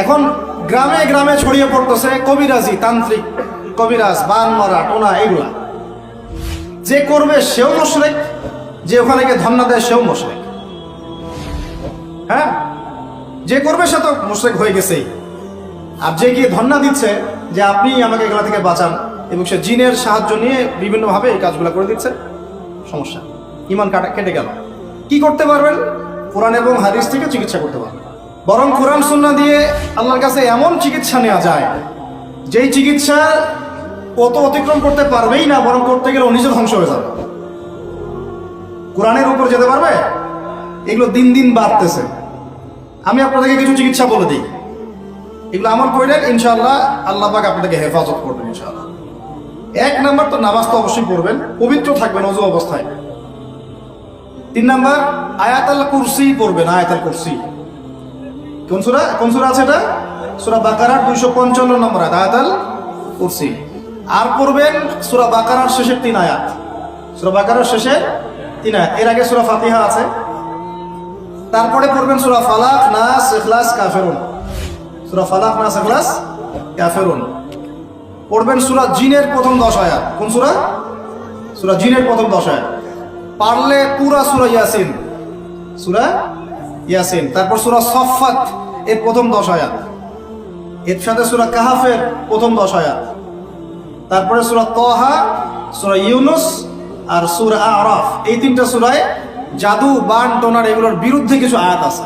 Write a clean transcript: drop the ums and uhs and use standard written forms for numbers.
এখন গ্রামে গ্রামে ছড়িয়ে পড়তেছে কবিরাজি, তান্ত্রিক, কবিরাজ, বান মারা, টোনা, এগুলা। যে করবে সেও মুশরিক, যে ওখানে গিয়ে ধন্না দেয় সেও মুশরিক। হ্যাঁ, যে করবে সে তো মুশরিক হয়ে গেছেই। আর যে গিয়ে ধন্না দিচ্ছে যে আপনি আমাকে এগুলা থেকে বাঁচান, এবং সে জিনের সাহায্য নিয়ে বিভিন্নভাবে এই কাজগুলো করে দিচ্ছে, সমস্যা, ইমান কেটে গেল। কি করতে পারবেন? কোরআন এবং হাদিস থেকে চিকিৎসা করতে পারবেন। বরং কোরআন সুন্নাহ দিয়ে আল্লাহর কাছে এমন চিকিৎসা নেওয়া যায়, যেই চিকিৎসা ও তো অতিক্রম করতে পারবেই না, বরং করতে গেলে ও নিজে ধ্বংস হয়ে যাবে। কোরআনের উপর যেতে পারবে? এগুলো দিন দিন বাড়তেছে। আমি আপনাদেরকে কিছু চিকিৎসা বলে দিই, এগুলো আমল করলেন ইনশাআল্লাহ আল্লাহ পাক আপনাদেরকে হেফাজত করবেন ইনশাআল্লাহ। 1 নাম্বার তো নামাজ তো অবশ্যই পড়বেন, পবিত্র থাকবেন ওযু অবস্থায়। 3 নাম্বার আয়াতুল কুরসি পড়বেন, আয়াতুল কুরসি। কোন সূরা আছে এটা? সূরা বাকারার 255 নম্বর আয়াত, আয়াতুল কুরসি। আর পড়বেন সূরা বাকারার শেষের 3 আয়াত, সূরা বাকারার শেষের 3 আয়াত। এর আগে সূরা ফাতিহা আছে। তারপরে পড়বেন সূরা ফালাক, নাস, ইখলাস, কাফিরুন। সূরা ফালাক, নাস, ইখলাস, কাফিরুন। পড়বেন সূরা জিনের প্রথম 10 আয়াত। কোন সূরা? সূরা জিনের প্রথম 10 আয়াত। পারলে পুরা সূরা ইয়াসিন, সূরা ইয়াসিন। তারপর সূরা সফফাত এর প্রথম 10 আয়াত। এর সাথে সূরা কাহাফের প্রথম 10 আয়াত। তারপরে সূরা তাহা, সূরা ইউনুস আর সূরা আরাফ। এই 3টা সূরায় জাদু, বান, টোনার এগুলোর বিরুদ্ধে কিছু আয়াত আছে।